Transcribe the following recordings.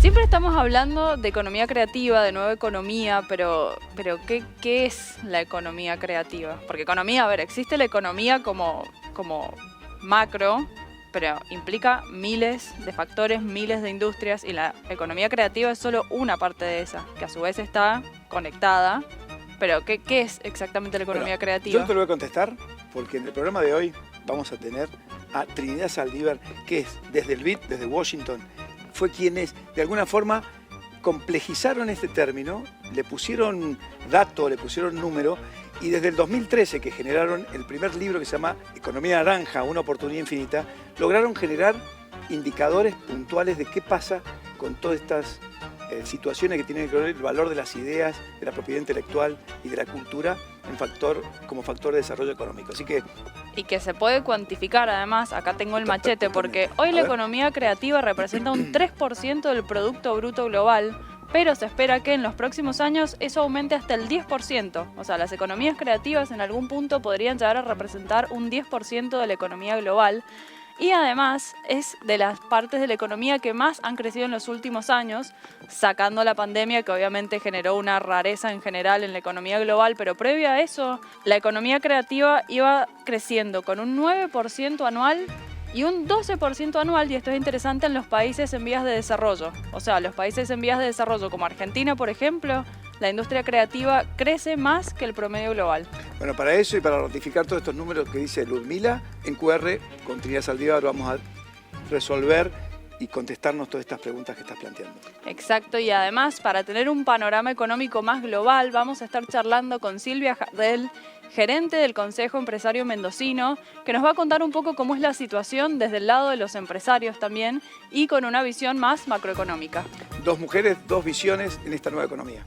Siempre estamos hablando de economía creativa, de nueva economía, pero ¿qué es la economía creativa? Porque economía, a ver, existe la economía como macro, pero implica miles de factores, miles de industrias, y la economía creativa es solo una parte de esa, que a su vez está conectada. Pero ¿qué es exactamente la economía creativa? Yo te lo voy a contestar porque en el programa de hoy vamos a tener a Trinidad Saldívar, que es desde el BID, desde Washington, fue quienes de alguna forma complejizaron este término, le pusieron dato, le pusieron número, y desde el 2013 que generaron el primer libro que se llama Economía Naranja, una oportunidad infinita, lograron generar indicadores puntuales de qué pasa con todas estas situaciones que tienen que ver el valor de las ideas, de la propiedad intelectual y de la cultura como factor de desarrollo económico. Así que... Y que se puede cuantificar, además, acá tengo el machete, porque hoy la economía creativa representa un 3% del Producto Bruto Global, pero se espera que en los próximos años eso aumente hasta el 10%. O sea, las economías creativas en algún punto podrían llegar a representar un 10% de la economía global. Y además es de las partes de la economía que más han crecido en los últimos años, sacando la pandemia, que obviamente generó una rareza en general en la economía global, pero previo a eso, la economía creativa iba creciendo con un 9% anual y un 12% anual, y esto es interesante, en los países en vías de desarrollo. O sea, los países en vías de desarrollo como Argentina, por ejemplo, la industria creativa crece más que el promedio global. Bueno, para eso y para ratificar todos estos números que dice Ludmila, en QR con Trinidad Saldívar vamos a resolver y contestarnos todas estas preguntas que estás planteando. Exacto, y además, para tener un panorama económico más global, vamos a estar charlando con Silvia Jardel, gerente del Consejo Empresario Mendocino, que nos va a contar un poco cómo es la situación desde el lado de los empresarios también y con una visión más macroeconómica. Dos mujeres, dos visiones en esta nueva economía.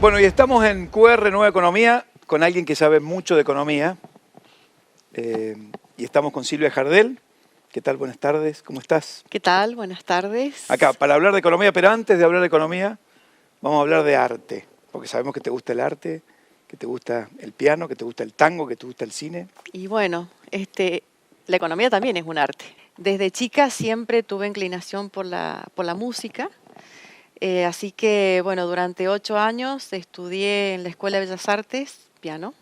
Bueno, y estamos en QR Nueva Economía con alguien que sabe mucho de economía. Y estamos con Silvia Jardel. ¿Qué tal? Buenas tardes. ¿Cómo estás? ¿Qué tal? Buenas tardes. Acá, para hablar de economía, pero antes de hablar de economía, vamos a hablar de arte. Porque sabemos que te gusta el arte, que te gusta el piano, que te gusta el tango, que te gusta el cine. Y bueno, la economía también es un arte. Desde chica siempre tuve inclinación por la música. Así que, bueno, durante 8 años estudié en la Escuela de Bellas Artes piano.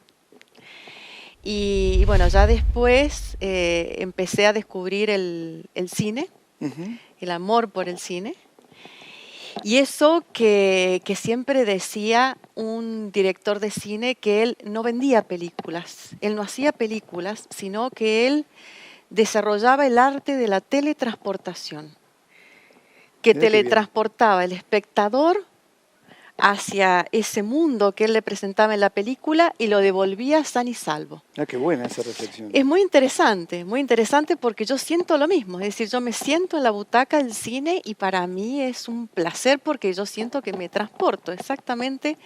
Y bueno, ya después empecé a descubrir el cine, el amor por el cine. Y eso que siempre decía un director de cine, que él no vendía películas, él no hacía películas, sino que él desarrollaba el arte de la teletransportación, que teletransportaba el espectador hacia ese mundo que él le presentaba en la película y lo devolvía sano y salvo. Ah, qué buena esa reflexión. Es muy interesante porque yo siento lo mismo. Es decir, yo me siento en la butaca del cine y para mí es un placer porque yo siento que me transporto, exactamente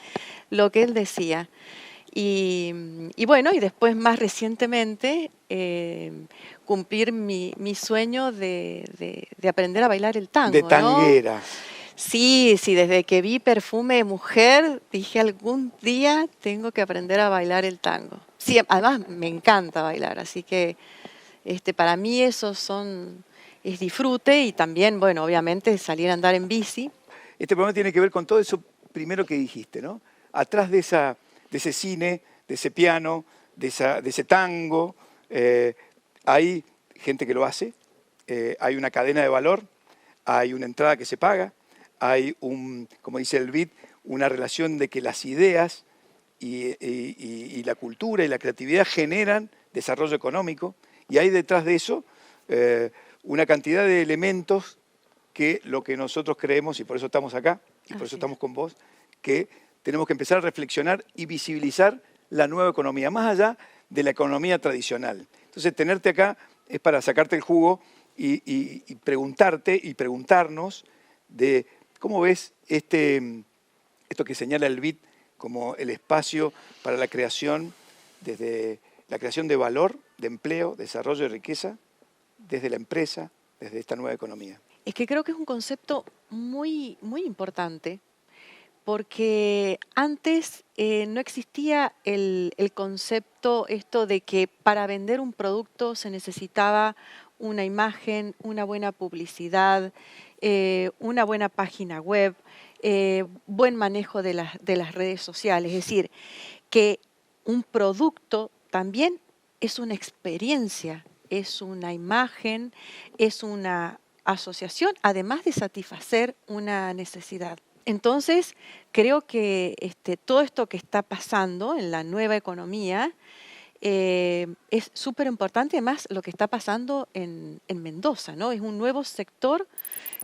lo que él decía. Y bueno, y después más recientemente cumplir mi sueño de aprender a bailar el tango. De tanguera. ¿No? Sí, desde que vi Perfume de Mujer dije algún día tengo que aprender a bailar el tango. Sí, además me encanta bailar, así que para mí eso es disfrute y también, bueno, obviamente salir a andar en bici. Este programa tiene que ver con todo eso primero que dijiste, ¿no? Atrás de ese cine, de ese piano, de ese tango, hay gente que lo hace, hay una cadena de valor, hay una entrada que se paga, hay como dice el BID, una relación de que las ideas y la cultura y la creatividad generan desarrollo económico, y hay detrás de eso una cantidad de elementos que lo que nosotros creemos, y por eso estamos acá, y por eso estamos con vos, que tenemos que empezar a reflexionar y visibilizar la nueva economía, más allá de la economía tradicional. Entonces, tenerte acá es para sacarte el jugo y preguntarte y preguntarnos de cómo ves este esto que señala el BID como el espacio para la creación, desde la creación de valor, de empleo, desarrollo de riqueza, desde la empresa, desde esta nueva economía. Es que creo que es un concepto muy, muy importante, porque antes no existía el concepto esto de que para vender un producto se necesitaba una imagen, una buena publicidad, una buena página web, buen manejo de las redes sociales. Es decir, que un producto también es una experiencia, es una imagen, es una asociación, además de satisfacer una necesidad. Entonces, creo que todo esto que está pasando en la nueva economía es súper importante, además lo que está pasando en Mendoza, ¿no? Es un nuevo sector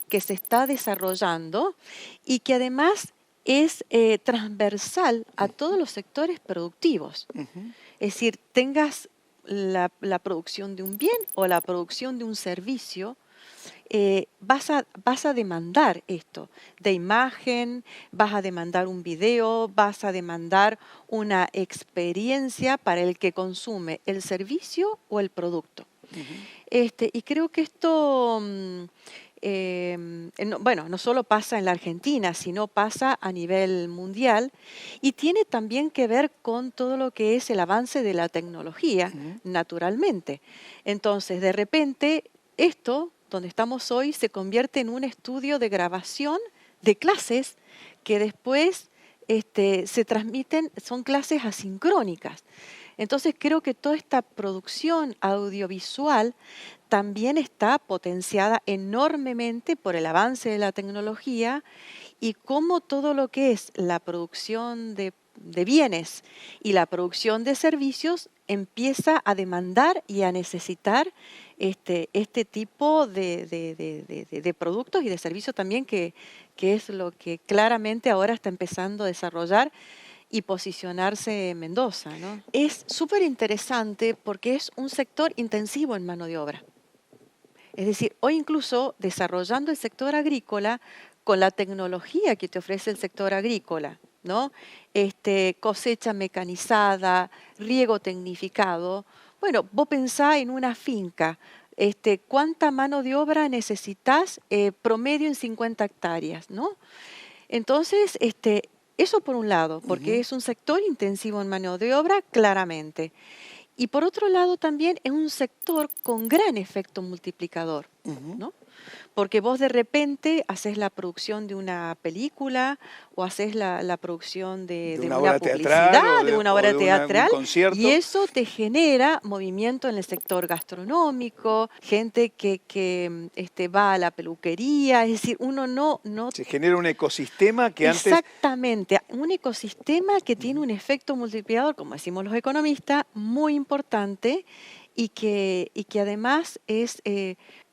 que se está desarrollando y que además es transversal a todos los sectores productivos. Es decir, tengas la producción de un bien o la producción de un servicio, vas a demandar esto de imagen, vas a demandar un video, vas a demandar una experiencia para el que consume el servicio o el producto. Y creo que esto, no solo pasa en la Argentina, sino pasa a nivel mundial y tiene también que ver con todo lo que es el avance de la tecnología, naturalmente. Entonces, de repente, esto donde estamos hoy se convierte en un estudio de grabación de clases que después se transmiten, son clases asincrónicas. Entonces creo que toda esta producción audiovisual también está potenciada enormemente por el avance de la tecnología y cómo todo lo que es la producción de bienes y la producción de servicios empieza a demandar y a necesitar este tipo de productos y de servicios también que es lo que claramente ahora está empezando a desarrollar y posicionarse en Mendoza, ¿no? Es súper interesante porque es un sector intensivo en mano de obra. Es decir, hoy incluso desarrollando el sector agrícola con la tecnología que te ofrece el sector agrícola, ¿no? Cosecha mecanizada, riego tecnificado. Bueno, vos pensá en una finca, ¿cuánta mano de obra necesitas promedio en 50 hectáreas, ¿no? Entonces, eso por un lado, porque es un sector intensivo en mano de obra, claramente. Y por otro lado también es un sector con gran efecto multiplicador, ¿no? Porque vos de repente haces la producción de una película o haces la producción de una publicidad, de una obra teatral, y eso te genera movimiento en el sector gastronómico, gente que va a la peluquería, es decir, uno no... Se genera un ecosistema que antes... Exactamente, un ecosistema que tiene un efecto multiplicador, como decimos los economistas, muy importante y que además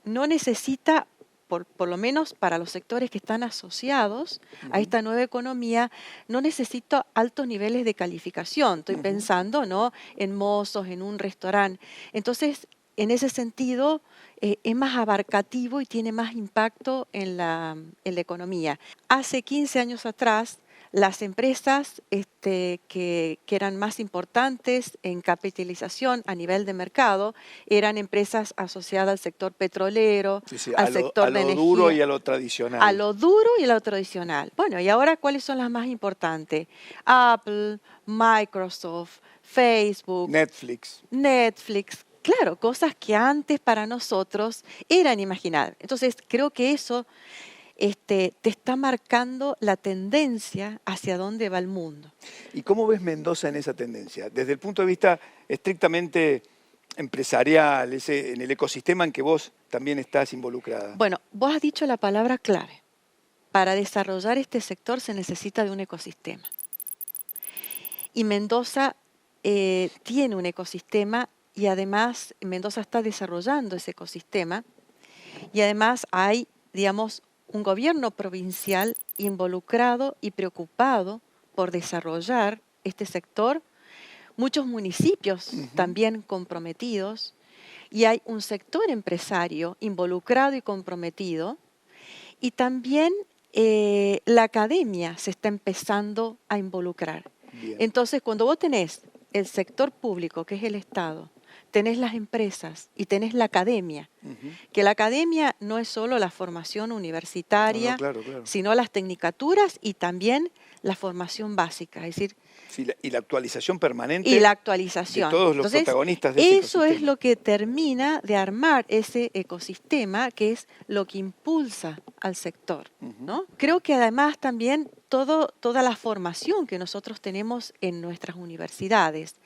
no necesita, por lo menos para los sectores que están asociados a esta nueva economía, no necesita altos niveles de calificación. Estoy pensando, ¿no?, en mozos, en un restaurante. Entonces, en ese sentido, es más abarcativo y tiene más impacto en la economía. Hace 15 años atrás, las empresas que eran más importantes en capitalización a nivel de mercado eran empresas asociadas al sector petrolero, al sector de energía. A lo duro y a lo tradicional. A lo duro y a lo tradicional. Bueno, y ahora, ¿cuáles son las más importantes? Apple, Microsoft, Facebook. Netflix. Claro, cosas que antes para nosotros eran imaginables. Entonces, creo que eso... te está marcando la tendencia hacia dónde va el mundo. ¿Y cómo ves Mendoza en esa tendencia? Desde el punto de vista estrictamente empresarial, en el ecosistema en que vos también estás involucrada. Bueno, vos has dicho la palabra clave. Para desarrollar este sector se necesita de un ecosistema. Y Mendoza tiene un ecosistema y además Mendoza está desarrollando ese ecosistema y además hay, digamos, un gobierno provincial involucrado y preocupado por desarrollar este sector, muchos municipios también comprometidos, y hay un sector empresario involucrado y comprometido, y también la academia se está empezando a involucrar. Bien. Entonces, cuando vos tenés el sector público, que es el Estado, tenés las empresas y tenés la academia, Ujú. que la academia no es solo la formación universitaria, No, claro, claro. sino las tecnicaturas y también la formación básica, es decir, Sí, y la actualización permanente y la de actualización. todos los Entonces, protagonistas de ese eso es ecosistema. lo que termina de armar ese ecosistema, que es lo que impulsa al sector, ¿no? Creo que además también toda la formación que nosotros tenemos en nuestras universidades,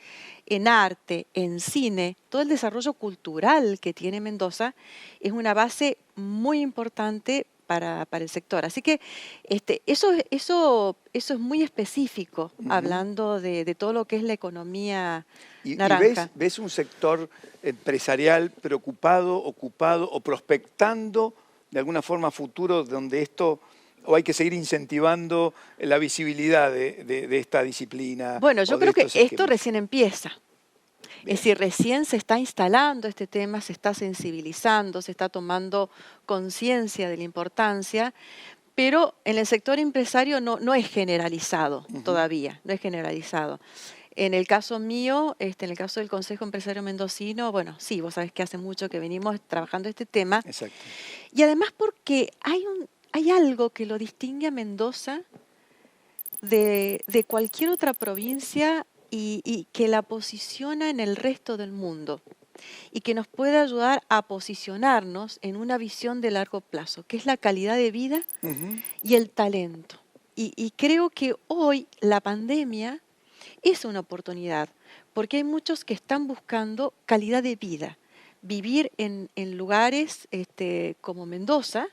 en arte, en cine, todo el desarrollo cultural que tiene Mendoza, es una base muy importante para el sector. Así que eso es muy específico, hablando de todo lo que es la economía ¿Y naranja. ves un sector empresarial preocupado, ocupado o prospectando de alguna forma a futuro donde esto, o hay que seguir incentivando la visibilidad de esta disciplina? Bueno, o yo de creo que estos esto esquemas? recién empieza. Bien. Es decir, recién se está instalando este tema, se está sensibilizando, se está tomando conciencia de la importancia, pero en el sector empresario no es generalizado todavía, no es generalizado. En el caso mío, en el caso del Consejo Empresario Mendocino, bueno, sí, vos sabés que hace mucho que venimos trabajando este tema, Exacto. y además porque hay algo que lo distingue a Mendoza de cualquier otra provincia y que la posiciona en el resto del mundo y que nos puede ayudar a posicionarnos en una visión de largo plazo, que es la calidad de vida Ujú. y el talento. Y creo que hoy la pandemia es una oportunidad, porque hay muchos que están buscando calidad de vida, vivir en lugares como Mendoza,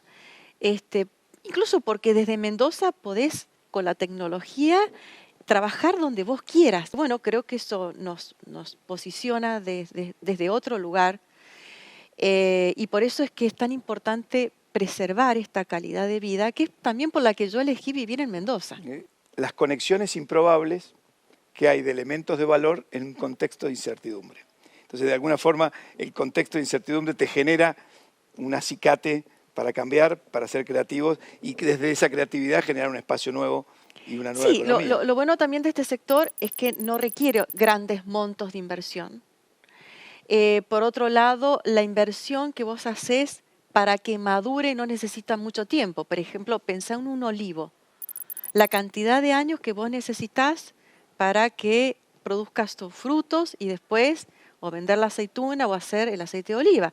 incluso porque desde Mendoza podés, con la tecnología, trabajar donde vos quieras. Bueno, creo que eso nos posiciona desde otro lugar, y por eso es que es tan importante preservar esta calidad de vida, que es también por la que yo elegí vivir en Mendoza. Las conexiones improbables que hay de elementos de valor en un contexto de incertidumbre. Entonces, de alguna forma, el contexto de incertidumbre te genera un acicate para cambiar, para ser creativos y que desde esa creatividad generar un espacio nuevo y una nueva Sí, economía. lo bueno también de este sector es que no requiere grandes montos de inversión. Por otro lado, la inversión que vos haces para que madure no necesita mucho tiempo. Por ejemplo, pensá en un olivo. La cantidad de años que vos necesitas para que produzcas tus frutos y después o vender la aceituna o hacer el aceite de oliva.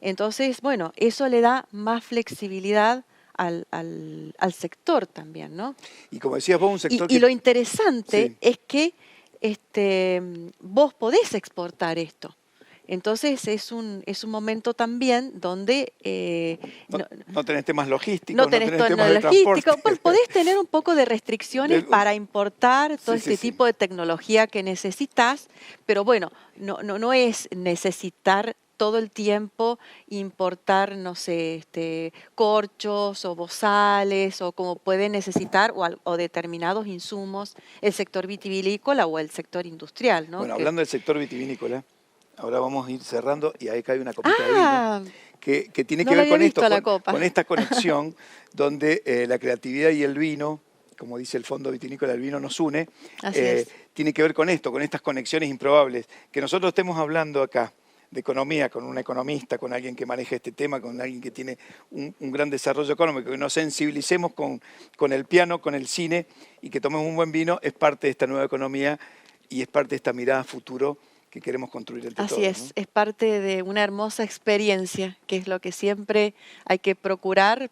Entonces, bueno, eso le da más flexibilidad al sector también, ¿no? Y como decías vos, un sector Y que... lo interesante Sí. es que vos podés exportar esto. Entonces es un momento también donde No tenés temas logísticos, no no tenés tenés todo temas lo de transporte. logístico, pues podés tener un poco de restricciones De- para importar todo Sí, este sí. tipo de tecnología que necesitas, pero bueno, no es necesitar todo el tiempo importar, no sé, corchos o bozales o como puede necesitar o determinados insumos el sector vitivinícola o el sector industrial, ¿no? Bueno, hablando del sector vitivinícola, ahora vamos a ir cerrando y ahí cae una copita de vino Ah, que tiene no que la ver había con esto, visto a la copa. con esta conexión donde la creatividad y el vino, como dice el Fondo Vitivinícola, el vino nos une, Así es. tiene que ver con esto, con estas conexiones improbables. Que nosotros estemos hablando acá de economía con un economista, con alguien que maneja este tema, con alguien que tiene un gran desarrollo económico, que nos sensibilicemos con el piano, con el cine y que tomemos un buen vino, es parte de esta nueva economía y es parte de esta mirada a futuro que queremos construir entre Así todos, ¿no? es parte de una hermosa experiencia, que es lo que siempre hay que procurar.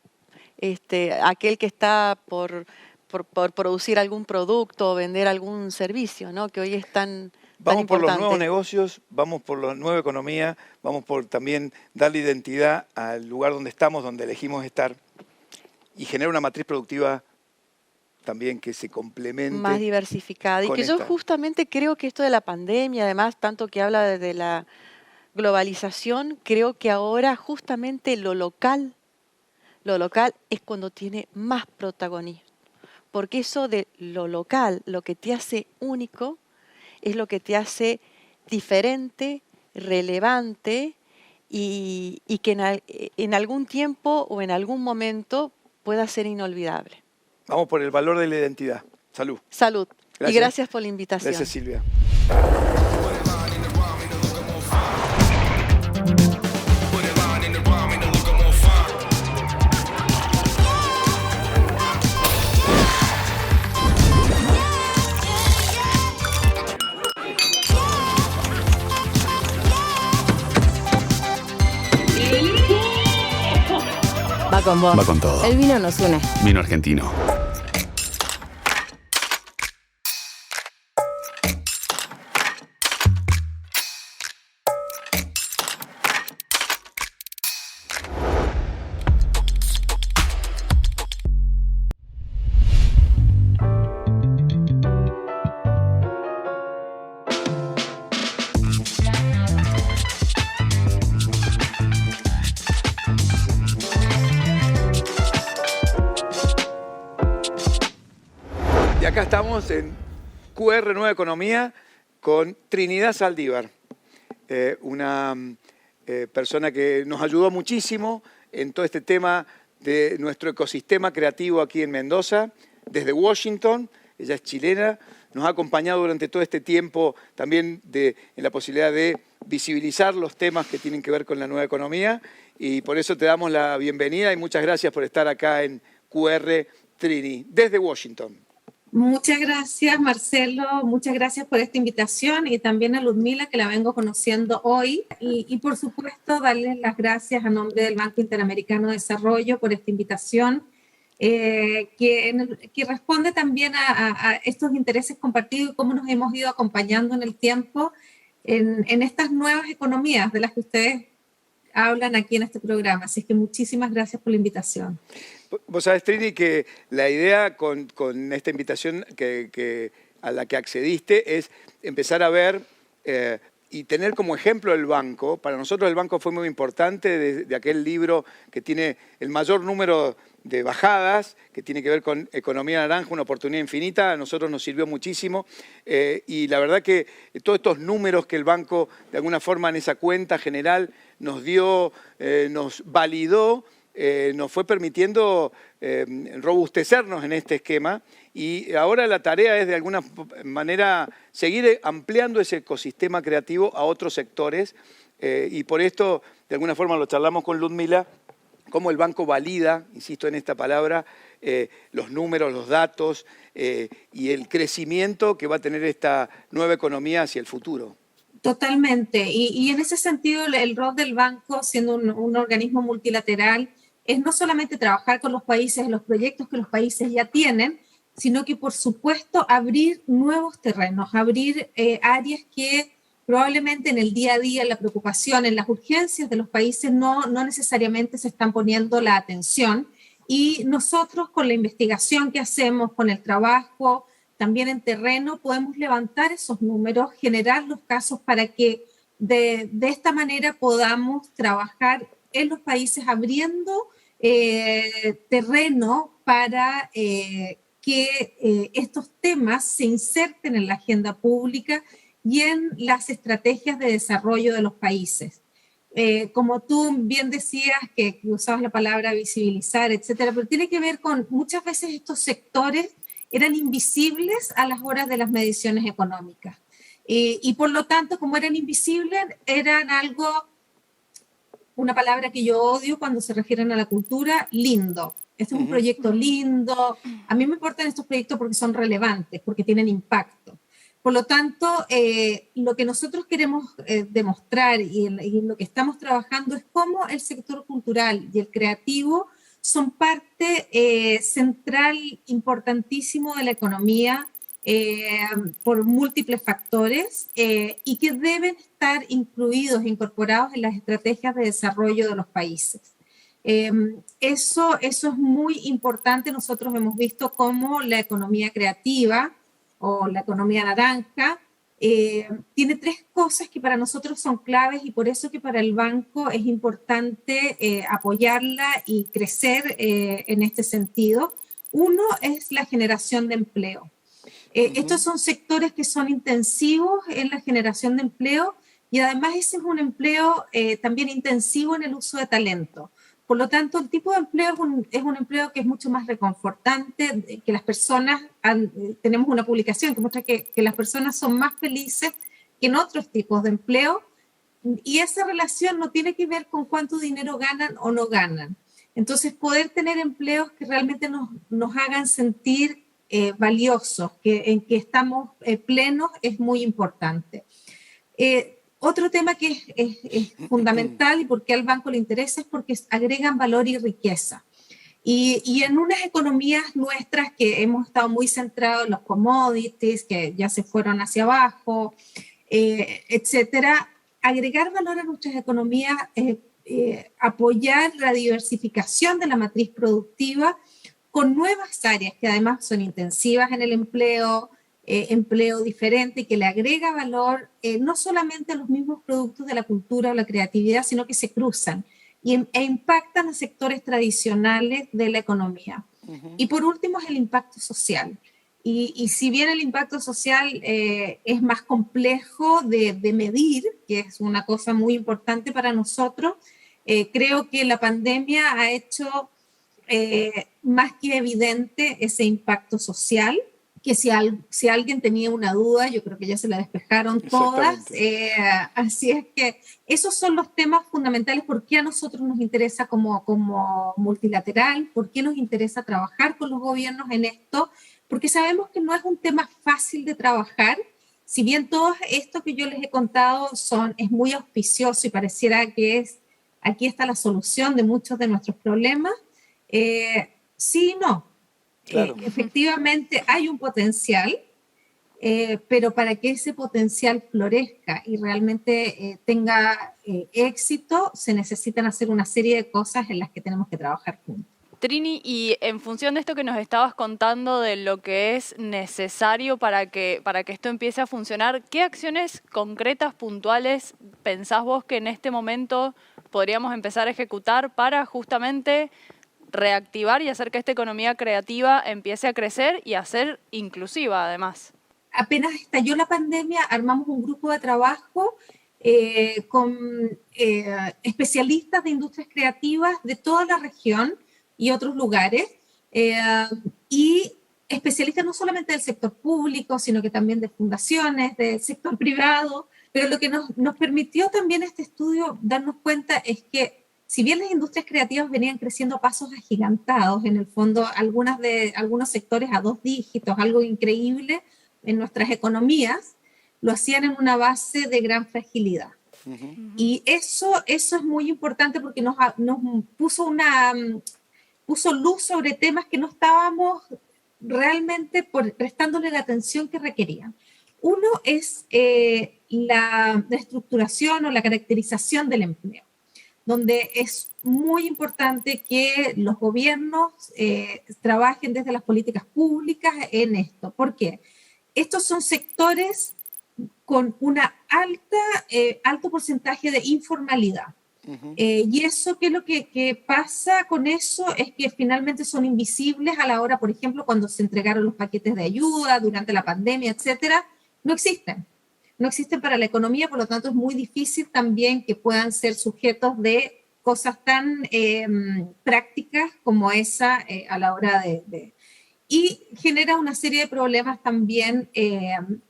Aquel que está por producir algún producto o vender algún servicio, ¿no? Que hoy es tan Vamos por los nuevos importante. negocios, vamos por la nueva economía, vamos por también darle identidad al lugar donde estamos, donde elegimos estar y generar una matriz productiva también que se complemente. Más diversificada. Y con que yo esta. justamente creo que esto de la pandemia, además, tanto que habla de la globalización, creo que ahora justamente lo local es cuando tiene más protagonismo. Porque eso de lo local, lo que te hace único, es lo que te hace diferente, relevante y que en algún tiempo o en algún momento pueda ser inolvidable. Vamos por el valor de la identidad. Salud. Salud. Gracias. Y gracias por la invitación. Gracias, Silvia. Va con vos. Va con todo. El vino nos une. Vino argentino. Y acá estamos en QR Nueva Economía con Trinidad Saldívar, una persona que nos ayudó muchísimo en todo este tema de nuestro ecosistema creativo aquí en Mendoza, desde Washington. Ella es chilena, nos ha acompañado durante todo este tiempo también en la posibilidad de visibilizar los temas que tienen que ver con la nueva economía, y por eso te damos la bienvenida y muchas gracias por estar acá en QR Trini, desde Washington. Muchas gracias, Marcelo. Muchas gracias por esta invitación y también a Ludmila, que la vengo conociendo hoy. Y por supuesto, darles las gracias a nombre del Banco Interamericano de Desarrollo por esta invitación, que responde también a estos intereses compartidos y cómo nos hemos ido acompañando en el tiempo en estas nuevas economías de las que ustedes hablan aquí en este programa. Así que muchísimas gracias por la invitación. Vos sabés, Trini, que la idea con esta invitación a la que accediste es empezar a ver y tener como ejemplo el banco. Para nosotros el banco fue muy importante de aquel libro que tiene el mayor número de bajadas, que tiene que ver con Economía Naranja, una oportunidad infinita. A nosotros nos sirvió muchísimo y la verdad que todos estos números que el banco de alguna forma en esa cuenta general nos dio, nos validó, nos fue permitiendo robustecernos en este esquema, y ahora la tarea es de alguna manera seguir ampliando ese ecosistema creativo a otros sectores, y por esto de alguna forma lo charlamos con Ludmila, cómo el banco valida, insisto en esta palabra, los números, los datos y el crecimiento que va a tener esta nueva economía hacia el futuro. Totalmente. Y en ese sentido, el rol del banco, siendo un organismo multilateral, es no solamente trabajar con los países en los proyectos que los países ya tienen, sino que, por supuesto, abrir nuevos terrenos, abrir áreas que probablemente en el día a día, en la preocupación, en las urgencias de los países no necesariamente se están poniendo la atención. Y nosotros, con la investigación que hacemos, con el trabajo también en terreno, podemos levantar esos números, generar los casos para que de esta manera podamos trabajar en los países abriendo terreno para que estos temas se inserten en la agenda pública y en las estrategias de desarrollo de los países. Como tú bien decías, que usabas la palabra visibilizar, etcétera, pero tiene que ver con muchas veces estos sectores eran invisibles a las horas de las mediciones económicas. Y por lo tanto, como eran invisibles, eran algo, una palabra que yo odio cuando se refieren a la cultura, lindo. Este es un proyecto lindo. A mí me importan estos proyectos porque son relevantes, porque tienen impacto. Por lo tanto, lo que nosotros queremos demostrar y lo que estamos trabajando es cómo el sector cultural y el creativo son parte central, importantísimo de la economía por múltiples factores y que deben estar incluidos, incorporados en las estrategias de desarrollo de los países. Eso es muy importante. Nosotros hemos visto cómo la economía creativa o la economía naranja tiene tres cosas que para nosotros son claves, y por eso que para el banco es importante apoyarla y crecer en este sentido. Uno es la generación de empleo. Estos son sectores que son intensivos en la generación de empleo, y además ese es un empleo también intensivo en el uso de talento, Por lo tanto, el tipo de empleo es un empleo que es mucho más reconfortante, que las personas, tenemos una publicación que muestra que las personas son más felices que en otros tipos de empleo, y esa relación no tiene que ver con cuánto dinero ganan o no ganan. Entonces, poder tener empleos que realmente nos hagan sentir valiosos, en que estamos plenos, es muy importante. Otro tema que es fundamental y por qué al banco le interesa es porque agregan valor y riqueza. Y en unas economías nuestras que hemos estado muy centrados en los commodities, que ya se fueron hacia abajo, etcétera, agregar valor a nuestras economías, apoyar la diversificación de la matriz productiva con nuevas áreas que además son intensivas en el empleo, empleo diferente, que le agrega valor no solamente a los mismos productos de la cultura o la creatividad, sino que se cruzan e impactan a sectores tradicionales de la economía. Y por último es el impacto social. Y si bien el impacto social es más complejo de medir, que es una cosa muy importante para nosotros, creo que la pandemia ha hecho más que evidente ese impacto social, que si alguien tenía una duda, yo creo que ya se la despejaron todas. Así es que esos son los temas fundamentales. ¿Por qué a nosotros nos interesa como multilateral? ¿Por qué nos interesa trabajar con los gobiernos en esto? Porque sabemos que no es un tema fácil de trabajar. Si bien todo esto que yo les he contado es muy auspicioso y pareciera que aquí está la solución de muchos de nuestros problemas, sí y no. Claro. Efectivamente hay un potencial, pero para que ese potencial florezca y realmente tenga éxito, se necesitan hacer una serie de cosas en las que tenemos que trabajar juntos. Trini, y en función de esto que nos estabas contando de lo que es necesario para que esto empiece a funcionar, ¿qué acciones concretas, puntuales, pensás vos que en este momento podríamos empezar a ejecutar para justamente reactivar y hacer que esta economía creativa empiece a crecer y a ser inclusiva además? Apenas estalló la pandemia, armamos un grupo de trabajo con especialistas de industrias creativas de toda la región y otros lugares, y especialistas no solamente del sector público, sino que también de fundaciones, del sector privado. Pero lo que nos permitió también este estudio darnos cuenta es que si bien las industrias creativas venían creciendo a pasos agigantados, en el fondo algunos sectores a 2 dígitos, algo increíble en nuestras economías, lo hacían en una base de gran fragilidad. Y eso es muy importante porque nos puso luz sobre temas que no estábamos realmente prestándole la atención que requerían. Uno es la estructuración o la caracterización del empleo, donde es muy importante que los gobiernos trabajen desde las políticas públicas en esto. ¿Por qué? Estos son sectores con una alto porcentaje de informalidad. Y eso, ¿qué es lo que pasa con eso? Es que finalmente son invisibles a la hora, por ejemplo, cuando se entregaron los paquetes de ayuda durante la pandemia, etcétera, no existen para la economía, por lo tanto es muy difícil también que puedan ser sujetos de cosas tan prácticas como esa a la hora y genera una serie de problemas también en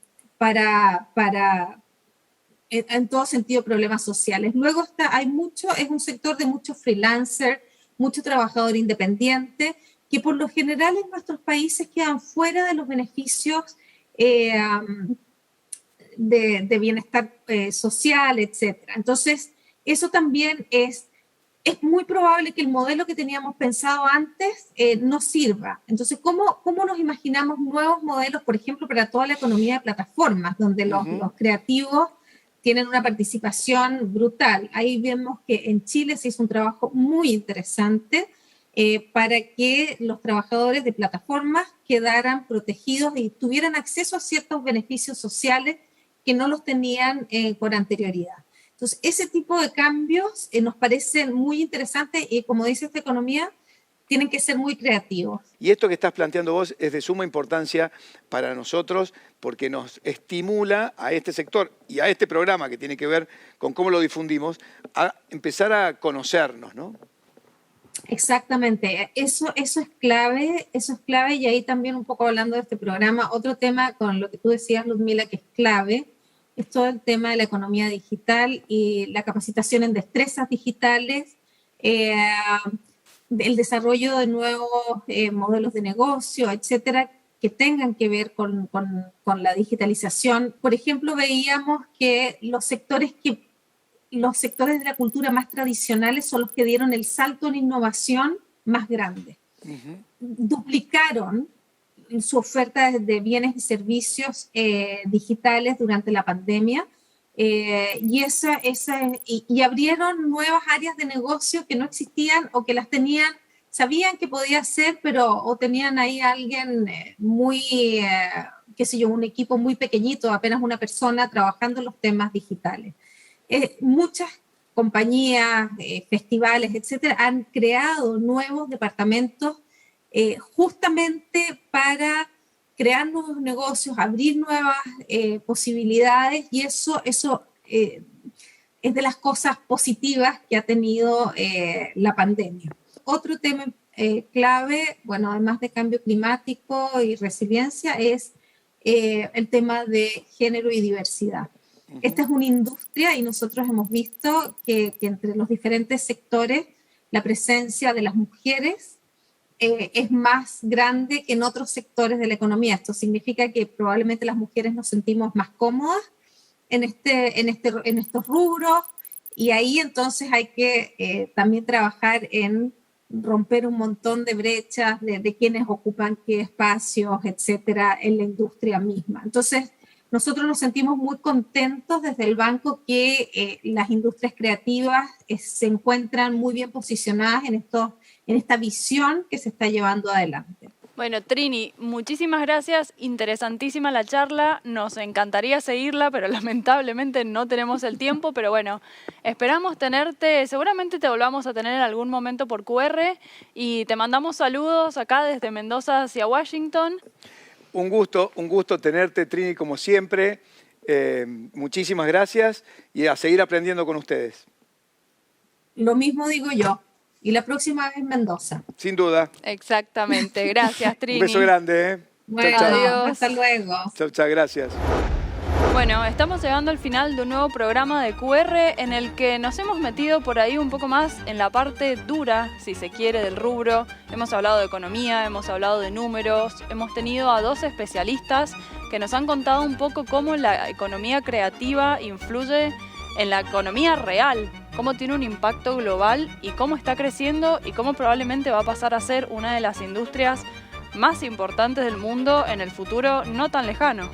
todo sentido, problemas sociales. Luego es un sector de muchos freelancers, mucho trabajador independiente, que por lo general en nuestros países quedan fuera de los beneficios de bienestar social, etc. Entonces, eso también es muy probable que el modelo que teníamos pensado antes no sirva. Entonces, ¿cómo nos imaginamos nuevos modelos, por ejemplo, para toda la economía de plataformas, donde los creativos tienen una participación brutal? Ahí vemos que en Chile se hizo un trabajo muy interesante para que los trabajadores de plataformas quedaran protegidos y tuvieran acceso a ciertos beneficios sociales que no los tenían con anterioridad. Entonces, ese tipo de cambios nos parecen muy interesantes y, como dice esta economía, tienen que ser muy creativos. Y esto que estás planteando vos es de suma importancia para nosotros porque nos estimula a este sector y a este programa que tiene que ver con cómo lo difundimos a empezar a conocernos, ¿no? Exactamente, eso es clave y ahí también un poco hablando de este programa, otro tema con lo que tú decías, Ludmila, que es clave, es todo el tema de la economía digital y la capacitación en destrezas digitales, eh, el desarrollo de nuevos modelos de negocio, etcétera, que tengan que ver con la digitalización. Por ejemplo, veíamos que los sectores de la cultura más tradicionales son los que dieron el salto en innovación más grande. Duplicaron su oferta de bienes y servicios digitales durante la pandemia y abrieron nuevas áreas de negocio que no existían o que las tenían, sabían que podía ser, pero o tenían ahí a alguien qué sé yo, un equipo muy pequeñito, apenas una persona trabajando en los temas digitales. Muchas compañías, festivales, etcétera, han creado nuevos departamentos justamente para crear nuevos negocios, abrir nuevas posibilidades y eso es de las cosas positivas que ha tenido la pandemia. Otro tema clave, bueno, además de cambio climático y resiliencia, es el tema de género y diversidad. Esta es una industria y nosotros hemos visto que entre los diferentes sectores la presencia de las mujeres es más grande que en otros sectores de la economía. Esto significa que probablemente las mujeres nos sentimos más cómodas en estos rubros y ahí entonces hay que también trabajar en romper un montón de brechas de quienes ocupan qué espacios, etcétera, en la industria misma. Entonces, nosotros nos sentimos muy contentos desde el banco que las industrias creativas se encuentran muy bien posicionadas en esta visión que se está llevando adelante. Bueno, Trini, muchísimas gracias, interesantísima la charla, nos encantaría seguirla, pero lamentablemente no tenemos el tiempo, pero bueno, esperamos tenerte, seguramente te volvamos a tener en algún momento por QR y te mandamos saludos acá desde Mendoza hacia Washington. Un gusto tenerte, Trini, como siempre. Muchísimas gracias y a seguir aprendiendo con ustedes. Lo mismo digo yo. Y la próxima vez en Mendoza. Sin duda. Exactamente. Gracias, Trini. Un beso grande. Bueno, chau, chau. Adiós. Hasta luego. Chau, gracias. Bueno, estamos llegando al final de un nuevo programa de QR en el que nos hemos metido por ahí un poco más en la parte dura, si se quiere, del rubro. Hemos hablado de economía, hemos hablado de números, hemos tenido a 2 especialistas que nos han contado un poco cómo la economía creativa influye en la economía real, cómo tiene un impacto global y cómo está creciendo y cómo probablemente va a pasar a ser una de las industrias más importantes del mundo en el futuro no tan lejano.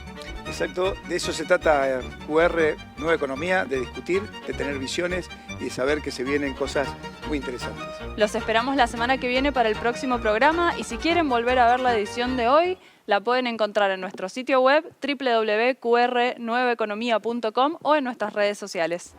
Exacto, de eso se trata QR Nueva Economía, de discutir, de tener visiones y de saber que se vienen cosas muy interesantes. Los esperamos la semana que viene para el próximo programa y si quieren volver a ver la edición de hoy, la pueden encontrar en nuestro sitio web www.qr9economia.com o en nuestras redes sociales.